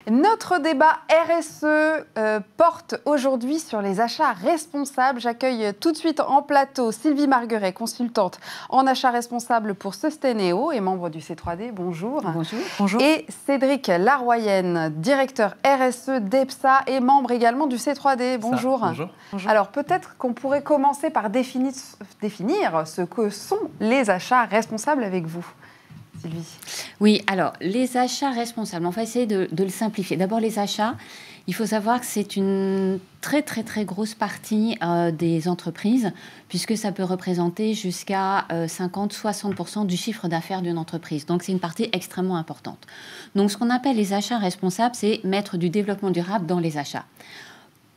Notre débat RSE porte aujourd'hui sur les achats responsables. J'accueille tout de suite en plateau Sylvie Margueret, consultante en achats responsables pour Sustaineo et membre du C3D. Bonjour. Bonjour. Bonjour. Et Cédric Laroyenne, directeur RSE d'EPSA et membre également du C3D. Bonjour. Bonjour. Alors peut-être qu'on pourrait commencer par définir ce que sont les achats responsables avec vous. Sylvie. Oui, alors, les achats responsables, on va essayer de le simplifier. D'abord, les achats, il faut savoir que c'est une très, très, très grosse partie des entreprises, puisque ça peut représenter jusqu'à 50-60% du chiffre d'affaires d'une entreprise. Donc, c'est une partie extrêmement importante. Donc, ce qu'on appelle les achats responsables, c'est mettre du développement durable dans les achats.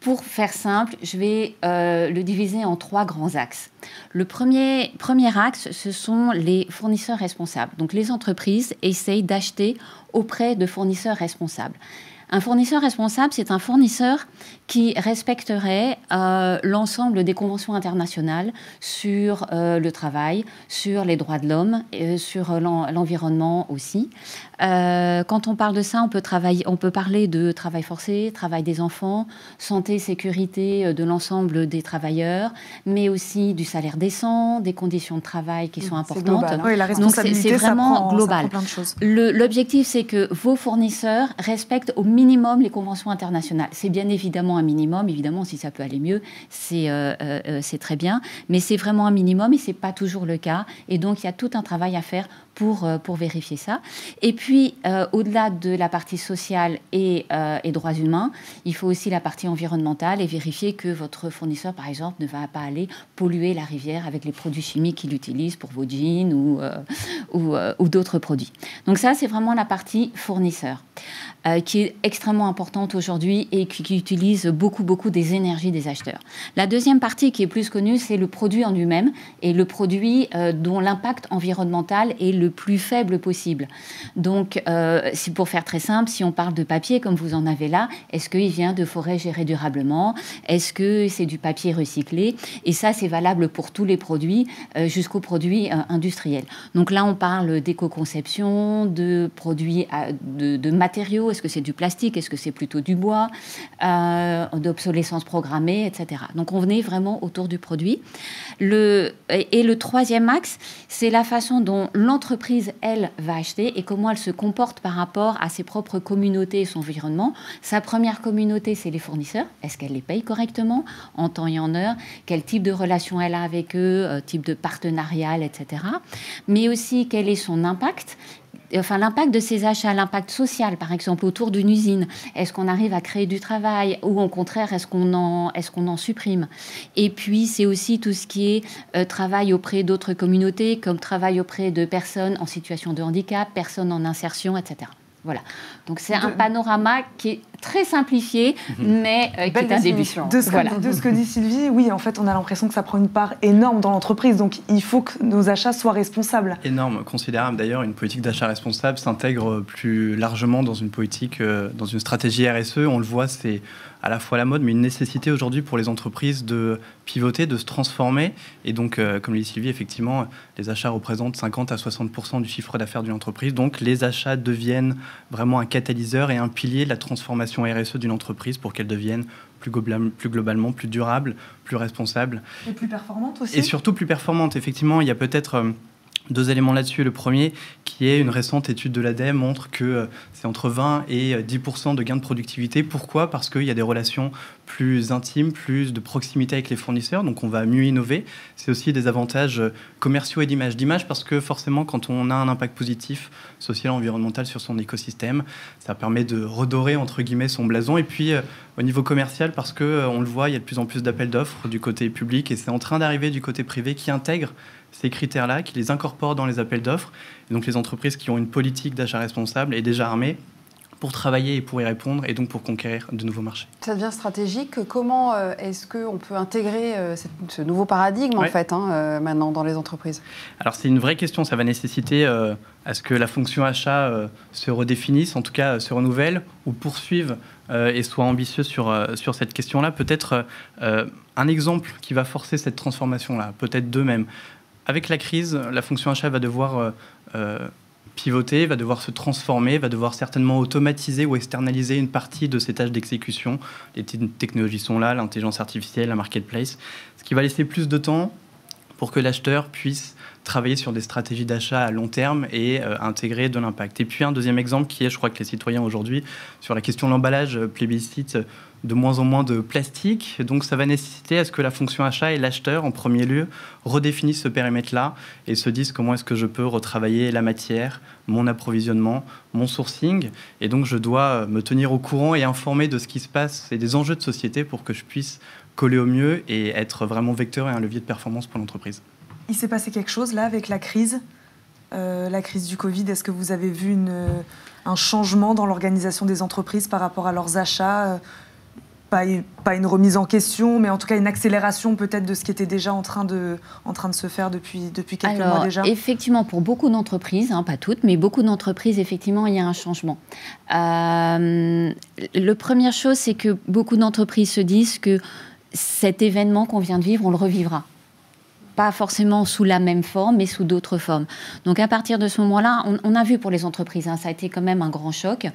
Pour faire simple, je vais le diviser en 3 grands axes. Le premier axe, ce sont les fournisseurs responsables. Donc, les entreprises essayent d'acheter auprès de fournisseurs responsables. Un fournisseur responsable, c'est un fournisseur qui respecterait l'ensemble des conventions internationales sur le travail, sur les droits de l'homme, sur l'environnement aussi. Quand on parle de ça, on peut parler de travail forcé, travail des enfants, santé, sécurité de l'ensemble des travailleurs, mais aussi du salaire décent, des conditions de travail qui sont importantes. Global, hein. Oui, la responsabilité, donc c'est vraiment global. Ça prend plein de choses. L'objectif, c'est que vos fournisseurs respectent au minimum les conventions internationales. C'est bien évidemment un minimum. Évidemment, si ça peut aller mieux, c'est très bien. Mais c'est vraiment un minimum et ce n'est pas toujours le cas. Et donc, il y a tout un travail à faire pour vérifier ça. Et puis, au-delà de la partie sociale et droits humains, il faut aussi la partie environnementale et vérifier que votre fournisseur, par exemple, ne va pas aller polluer la rivière avec les produits chimiques qu'il utilise pour vos jeans ou d'autres produits. Donc ça, c'est vraiment la partie fournisseur, qui est extrêmement importante aujourd'hui et qui utilise beaucoup des énergies des acheteurs. La deuxième partie qui est plus connue, c'est le produit en lui-même et le produit dont l'impact environnemental est le plus faible possible. Donc, pour faire très simple, si on parle de papier, comme vous en avez là, est-ce qu'il vient de forêts gérées durablement? Est-ce que c'est du papier recyclé? Et ça, c'est valable pour tous les produits, jusqu'aux produits industriels. Donc là, on parle d'éco-conception, de produits, de matériaux. Est-ce que c'est du plastique? Est-ce que c'est plutôt du bois? D'obsolescence programmée, etc. Donc, on venait vraiment autour du produit. Et le troisième axe, c'est la façon dont l'entreprise, elle, va acheter et comment elle se comporte par rapport à ses propres communautés et son environnement. Sa première communauté, c'est les fournisseurs. Est-ce qu'elle les paye correctement, en temps et en heure? Quel type de relation elle a avec eux, type de partenariat, etc. Mais aussi, quel est son impact? Enfin, l'impact de ces achats, l'impact social, par exemple, autour d'une usine. Est-ce qu'on arrive à créer du travail ou, au contraire, est-ce qu'on en supprime? Et puis, c'est aussi tout ce qui est travail auprès d'autres communautés, comme travail auprès de personnes en situation de handicap, personnes en insertion, etc. Voilà. Donc, c'est un panorama qui est très simplifié, mais qui est un début. De ce que dit Sylvie, oui, en fait, on a l'impression que ça prend une part énorme dans l'entreprise. Donc, il faut que nos achats soient responsables. Énorme, considérable. D'ailleurs, une politique d'achat responsable s'intègre plus largement dans une politique, dans une stratégie RSE. On le voit, c'est à la fois la mode, mais une nécessité aujourd'hui pour les entreprises de pivoter, de se transformer. Et donc, comme le dit Sylvie, effectivement, les achats représentent 50 à 60% du chiffre d'affaires d'une entreprise. Donc, les achats deviennent vraiment un catalyseur et un pilier de la transformation RSE d'une entreprise pour qu'elle devienne plus globalement, plus durable, plus responsable. Et plus performante aussi. Et surtout plus performante. Effectivement, il y a peut-être 2 éléments là-dessus. Le premier, qui est une récente étude de l'ADEME, montre que c'est entre 20 et 10% de gains de productivité. Pourquoi? Parce qu'il y a des relations plus intimes, plus de proximité avec les fournisseurs, donc on va mieux innover. C'est aussi des avantages commerciaux et d'image. D'image parce que forcément, quand on a un impact positif, social, environnemental sur son écosystème, ça permet de redorer, entre guillemets, son blason. Et puis, au niveau commercial, parce qu'on le voit, il y a de plus en plus d'appels d'offres du côté public et c'est en train d'arriver du côté privé qui intègre ces critères-là, qui les incorporent dans les appels d'offres. Et donc, les entreprises qui ont une politique d'achat responsable est déjà armée pour travailler et pour y répondre, et donc pour conquérir de nouveaux marchés. Ça devient stratégique. Comment est-ce qu'on peut intégrer ce nouveau paradigme, en fait, maintenant, dans les entreprises? Alors, c'est une vraie question. Ça va nécessiter à ce que la fonction achat se redéfinisse, en tout cas se renouvelle, ou poursuive et soit ambitieux sur cette question-là. Peut-être un exemple qui va forcer cette transformation-là, peut-être deux même. Avec la crise, la fonction achat va devoir pivoter, va devoir se transformer, va devoir certainement automatiser ou externaliser une partie de ses tâches d'exécution. Les technologies sont là, l'intelligence artificielle, la marketplace, ce qui va laisser plus de temps pour que l'acheteur puisse travailler sur des stratégies d'achat à long terme et intégrer de l'impact. Et puis un deuxième exemple qui est, je crois que les citoyens aujourd'hui, sur la question de l'emballage, plébiscitent de moins en moins de plastique. Donc ça va nécessiter à ce que la fonction achat et l'acheteur, en premier lieu, redéfinissent ce périmètre-là et se disent comment est-ce que je peux retravailler la matière, mon approvisionnement, mon sourcing. Et donc je dois me tenir au courant et informer de ce qui se passe et des enjeux de société pour que je puisse coller au mieux et être vraiment vecteur et un levier de performance pour l'entreprise. Il s'est passé quelque chose là avec la crise du Covid. Est-ce que vous avez vu un changement dans l'organisation des entreprises par rapport à leurs achats, pas une remise en question, mais en tout cas une accélération peut-être de ce qui était déjà en train de se faire depuis quelques mois déjà? Effectivement, pour beaucoup d'entreprises, pas toutes, mais beaucoup d'entreprises, effectivement, il y a un changement. La première chose, c'est que beaucoup d'entreprises se disent que cet événement qu'on vient de vivre, on le revivra. Pas forcément sous la même forme, mais sous d'autres formes. Donc à partir de ce moment-là, on a vu pour les entreprises, ça a été quand même un grand choc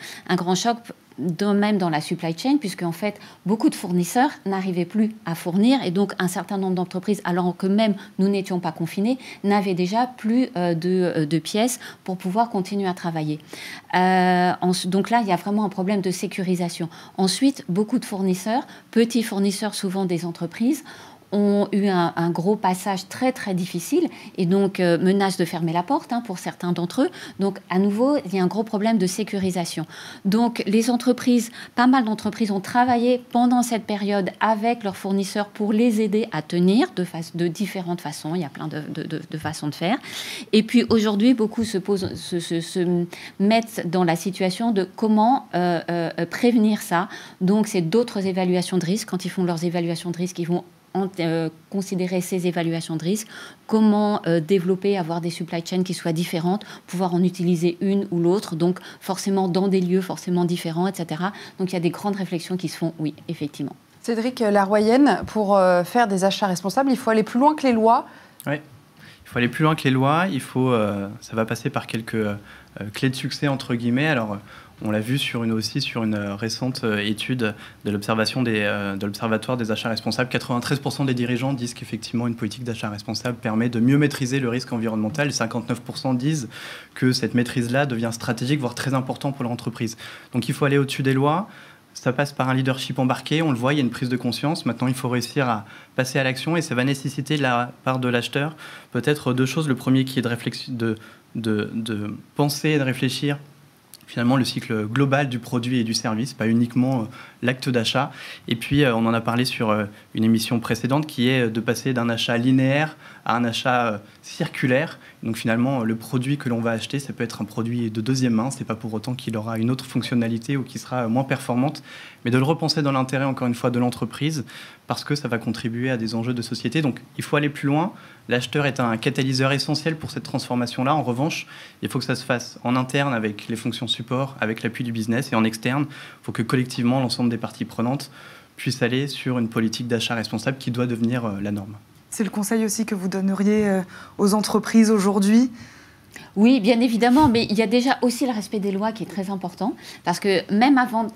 même dans la supply chain, puisque en fait, beaucoup de fournisseurs n'arrivaient plus à fournir, et donc un certain nombre d'entreprises, alors que même nous n'étions pas confinés, n'avaient déjà plus de pièces pour pouvoir continuer à travailler. Donc là, il y a vraiment un problème de sécurisation. Ensuite, beaucoup de fournisseurs, petits fournisseurs souvent des entreprises, ont eu un gros passage très très difficile et donc menace de fermer la porte pour certains d'entre eux. Donc à nouveau, il y a un gros problème de sécurisation. Donc les entreprises, pas mal d'entreprises ont travaillé pendant cette période avec leurs fournisseurs pour les aider à tenir de différentes façons. Il y a plein de façons de faire. Et puis aujourd'hui, beaucoup se mettent dans la situation de comment prévenir ça. Donc c'est d'autres évaluations de risque. Quand ils font leurs évaluations de risque, ils vont considérer ces évaluations de risque, comment développer, avoir des supply chains qui soient différentes, pouvoir en utiliser une ou l'autre, donc forcément dans des lieux forcément différents, etc. Donc il y a des grandes réflexions qui se font, oui, effectivement. Cédric Laroyenne, pour faire des achats responsables, il faut aller plus loin que les lois. Oui, il faut aller plus loin que les lois, ça va passer par quelques clés de succès, entre guillemets. Alors, on l'a vu sur une récente étude de l'Observatoire des achats responsables. 93% des dirigeants disent qu'effectivement, une politique d'achat responsable permet de mieux maîtriser le risque environnemental. 59% disent que cette maîtrise-là devient stratégique, voire très important pour leur entreprise. Donc, il faut aller au-dessus des lois. Ça passe par un leadership embarqué, on le voit, il y a une prise de conscience. Maintenant, il faut réussir à passer à l'action et ça va nécessiter de la part de l'acheteur peut-être deux choses. Le premier qui est de penser et de réfléchir finalement le cycle global du produit et du service, pas uniquement l'acte d'achat. Et puis, on en a parlé sur une émission précédente qui est de passer d'un achat linéaire à un achat circulaire. Donc finalement, le produit que l'on va acheter, ça peut être un produit de deuxième main. Ce n'est pas pour autant qu'il aura une autre fonctionnalité ou qu'il sera moins performante, mais de le repenser dans l'intérêt, encore une fois, de l'entreprise, parce que ça va contribuer à des enjeux de société. Donc il faut aller plus loin. L'acheteur est un catalyseur essentiel pour cette transformation-là. En revanche, il faut que ça se fasse en interne avec les fonctions support, avec l'appui du business, et en externe, il faut que collectivement, l'ensemble des parties prenantes puissent aller sur une politique d'achat responsable qui doit devenir la norme. C'est le conseil aussi que vous donneriez aux entreprises aujourd'hui? Oui, bien évidemment, mais il y a déjà aussi le respect des lois qui est très important, parce que même avant...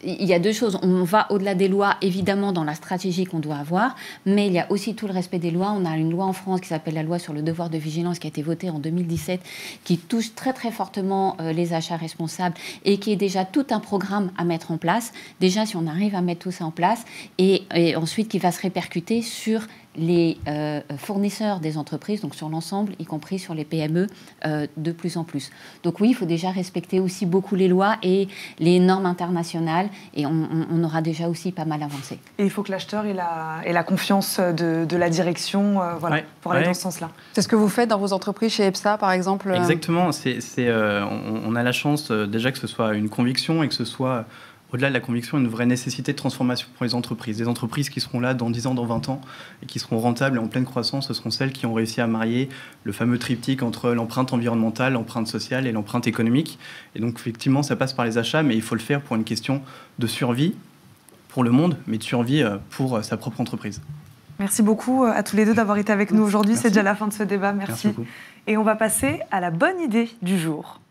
il y a deux choses. On va au-delà des lois, évidemment, dans la stratégie qu'on doit avoir, mais il y a aussi tout le respect des lois. On a une loi en France qui s'appelle la loi sur le devoir de vigilance qui a été votée en 2017, qui touche très, très fortement les achats responsables et qui est déjà tout un programme à mettre en place. Déjà, si on arrive à mettre tout ça en place, et ensuite qui va se répercuter sur les fournisseurs des entreprises, donc sur l'ensemble, y compris sur les PME, de plus en plus. Donc oui, il faut déjà respecter aussi beaucoup les lois et les normes internationales, et on aura déjà aussi pas mal avancé. Et il faut que l'acheteur ait la confiance de la direction pour aller dans ce sens-là. C'est ce que vous faites dans vos entreprises chez EPSA, par exemple? Exactement. On a la chance déjà que ce soit une conviction et que ce soit... Au-delà de la conviction, une vraie nécessité de transformation pour les entreprises. Des entreprises qui seront là dans 10 ans, dans 20 ans, et qui seront rentables et en pleine croissance, ce seront celles qui ont réussi à marier le fameux triptyque entre l'empreinte environnementale, l'empreinte sociale et l'empreinte économique. Et donc, effectivement, ça passe par les achats, mais il faut le faire pour une question de survie pour le monde, mais de survie pour sa propre entreprise. Merci beaucoup à tous les deux d'avoir été avec nous aujourd'hui. C'est déjà la fin de ce débat. Merci. Merci beaucoup. Et on va passer à la bonne idée du jour.